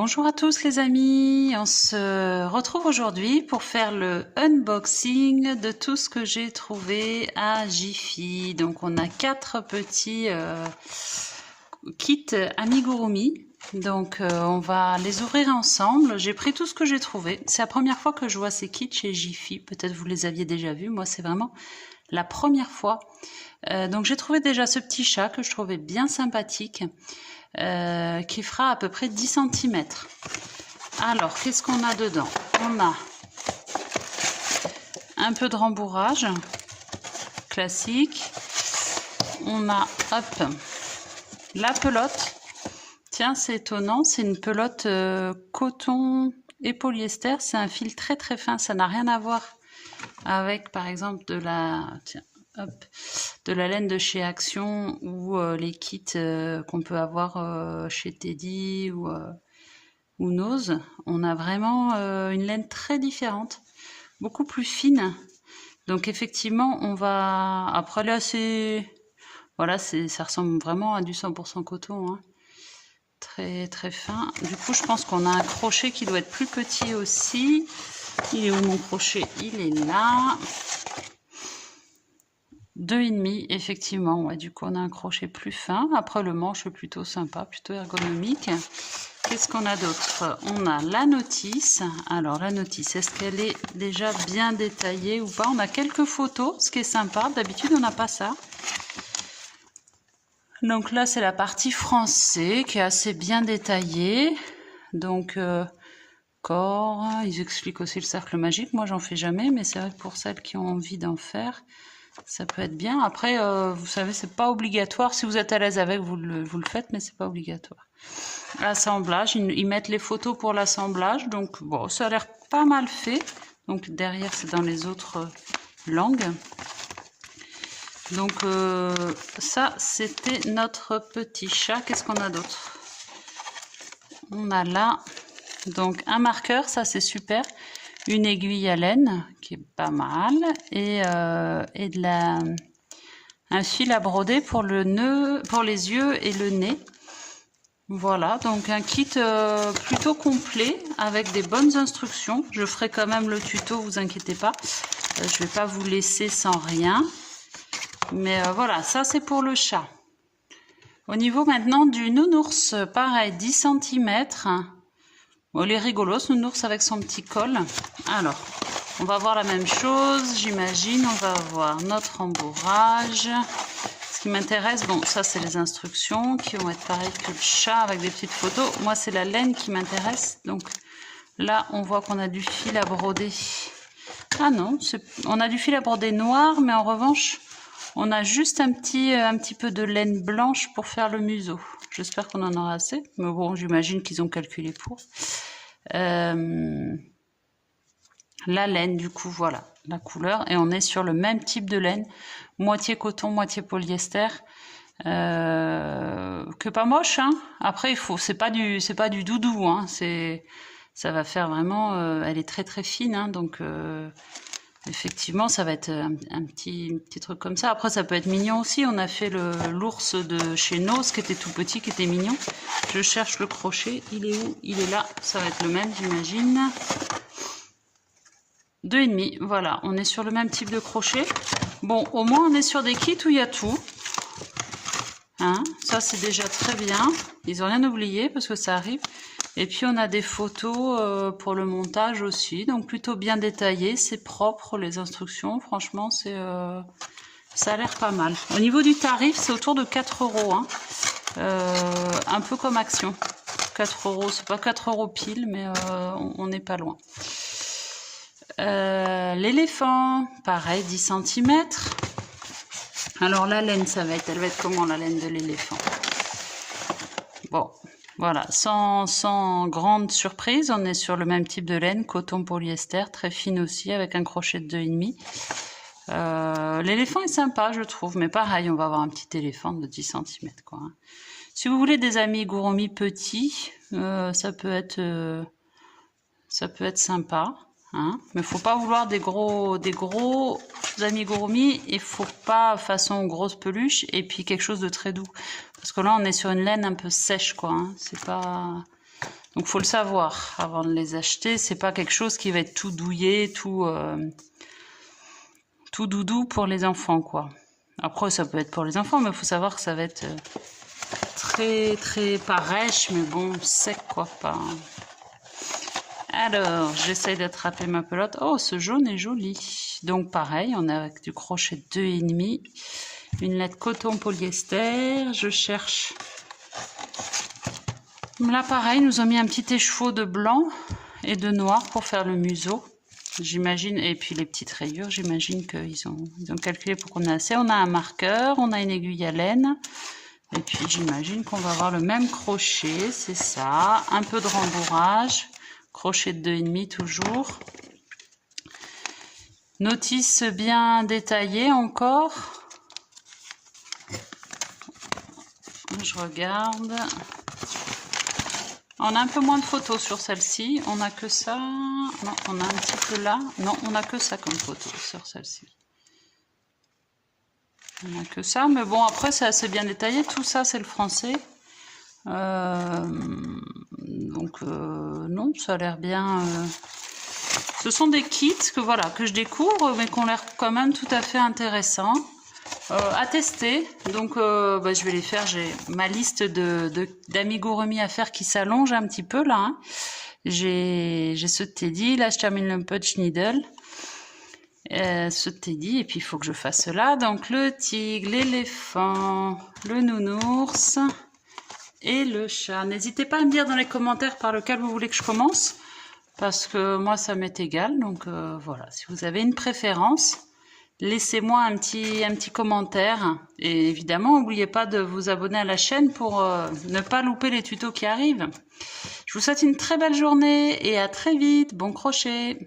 Bonjour à tous les amis, on se retrouve aujourd'hui pour faire le unboxing de tout ce que j'ai trouvé à Jiffy. Donc on a 4 petits kits amigurumi, donc on va les ouvrir ensemble. J'ai pris tout ce que j'ai trouvé, c'est la première fois que je vois ces kits chez Jiffy, peut-être vous les aviez déjà vus, moi c'est vraiment la première fois. Donc j'ai trouvé déjà ce petit chat que je trouvais bien sympathique. Qui fera à peu près 10 cm. Alors, qu'est-ce qu'on a dedans? On a un peu de rembourrage classique. On a, hop, la pelote. Tiens, c'est étonnant, c'est une pelote coton et polyester. C'est un fil très très fin, ça n'a rien à voir avec, par exemple, de la... Tiens, hop, de la laine de chez Action ou les kits qu'on peut avoir chez Teddy ou Nose. On a vraiment une laine très différente, beaucoup plus fine. Donc effectivement, on va... Après là, c'est... Voilà, ça ressemble vraiment à du 100% coton. Hein. Très très fin. Du coup, je pense qu'on a un crochet qui doit être plus petit aussi. Il est où mon crochet? Il est là. 2,5 effectivement, ouais, du coup on a un crochet plus fin. Après le manche est plutôt sympa, plutôt ergonomique. Qu'est-ce qu'on a d'autre? On a la notice. Alors la notice, est-ce qu'elle est déjà bien détaillée ou pas? On a quelques photos, ce qui est sympa. D'habitude on n'a pas ça. Donc là c'est la partie français qui est assez bien détaillée. Donc corps, ils expliquent aussi le cercle magique. Moi j'en fais jamais, mais c'est vrai que pour celles qui ont envie d'en faire, ça peut être bien. Après, vous savez, c'est pas obligatoire. Si vous êtes à l'aise avec, vous le faites, mais c'est pas obligatoire. Assemblage, ils mettent les photos pour l'assemblage. Donc, bon, ça a l'air pas mal fait. Donc, derrière, c'est dans les autres langues. Donc, ça, c'était notre petit chat. Qu'est-ce qu'on a d'autre? On a là, donc, un marqueur. Ça, c'est super. Une aiguille à laine qui est pas mal et un fil à broder pour le nœud, pour les yeux et le nez. Voilà, donc un kit plutôt complet avec des bonnes instructions. Je ferai quand même le tuto, vous inquiétez pas. Je vais pas vous laisser sans rien. Mais voilà, ça c'est pour le chat. Au niveau maintenant du nounours, pareil, 10 cm. Bon, il est rigolo, ce nounours avec son petit col. Alors, on va voir la même chose, j'imagine. On va avoir notre rembourrage. Ce qui m'intéresse, bon, ça c'est les instructions qui vont être pareilles que le chat avec des petites photos. Moi, c'est la laine qui m'intéresse. Donc là, on voit qu'on a du fil à broder. Ah non, on a du fil à broder noir, mais en revanche, on a juste un petit peu de laine blanche pour faire le museau. J'espère qu'on en aura assez. Mais bon, j'imagine qu'ils ont calculé pour. La laine, du coup, voilà, la couleur. Et on est sur le même type de laine. Moitié coton, moitié polyester. Que pas moche, hein. Après, c'est pas du doudou, hein. Ça va faire vraiment... elle est très très fine, hein. Donc... effectivement, ça va être un petit truc comme ça. Après, ça peut être mignon aussi. On a fait l'ours de chez Nose qui était tout petit, qui était mignon. Je cherche le crochet. Il est où? Il est là. Ça va être le même, j'imagine. 2,5. Voilà, on est sur le même type de crochet. Bon, au moins, on est sur des kits où il y a tout. Hein, ça, c'est déjà très bien. Ils n'ont rien oublié parce que ça arrive. Et puis on a des photos pour le montage aussi, donc plutôt bien détaillé, c'est propre les instructions, franchement ça a l'air pas mal. Au niveau du tarif, c'est autour de 4 €, hein. Un peu comme Action. 4 €, c'est pas 4 € pile, mais on n'est pas loin. L'éléphant, pareil, 10 cm. Alors la laine, elle va être comment la laine de l'éléphant? Bon. Voilà, sans grande surprise, on est sur le même type de laine, coton polyester, très fine aussi, avec un crochet de 2,5. L'éléphant est sympa, je trouve, mais pareil, on va avoir un petit éléphant de 10 cm, quoi. Hein. Si vous voulez des amigurumi petits, ça peut être sympa. Hein, mais faut pas vouloir des gros amigurumi, et faut pas façon grosse peluche et puis quelque chose de très doux, parce que là on est sur une laine un peu sèche, quoi. Hein, c'est pas Donc faut le savoir avant de les acheter. C'est pas quelque chose qui va être tout douillé, tout doudou pour les enfants, quoi. Après, ça peut être pour les enfants, mais il faut savoir que ça va être très, très, pas rêche, mais bon, sec, quoi, pas... Alors, j'essaye d'attraper ma pelote. Oh, ce jaune est joli. Donc, pareil, on est avec du crochet 2,5. Une laine coton polyester. Je cherche... Là, pareil, nous ont mis un petit écheveau de blanc et de noir pour faire le museau. J'imagine, et puis les petites rayures, j'imagine qu'ils ont calculé pour qu'on ait assez. On a un marqueur, on a une aiguille à laine. Et puis j'imagine qu'on va avoir le même crochet, c'est ça. Un peu de rembourrage. Crochet de 2,5 toujours. Notice bien détaillée encore. Je regarde. On a un peu moins de photos sur celle-ci. On a que ça. Non, on a un petit peu là. Non, on a que ça comme photo sur celle-ci. On n'a que ça, mais bon, après, c'est assez bien détaillé. Tout ça, c'est le français. Non, ça a l'air bien... Ce sont des kits que, voilà, que je découvre, mais qui ont l'air quand même tout à fait intéressants. À tester. Donc, je vais les faire. J'ai ma liste d'amigurumi à faire qui s'allonge un petit peu, là. Hein. J'ai ce Teddy. Là, je termine le Punch Needle. Ce Teddy, et puis il faut que je fasse cela. Donc le tigre, l'éléphant, le nounours et le chat. N'hésitez pas à me dire dans les commentaires par lequel vous voulez que je commence, parce que moi ça m'est égal. Donc voilà, si vous avez une préférence, laissez-moi un petit commentaire. Et évidemment, n'oubliez pas de vous abonner à la chaîne pour ne pas louper les tutos qui arrivent. Je vous souhaite une très belle journée et à très vite. Bon crochet!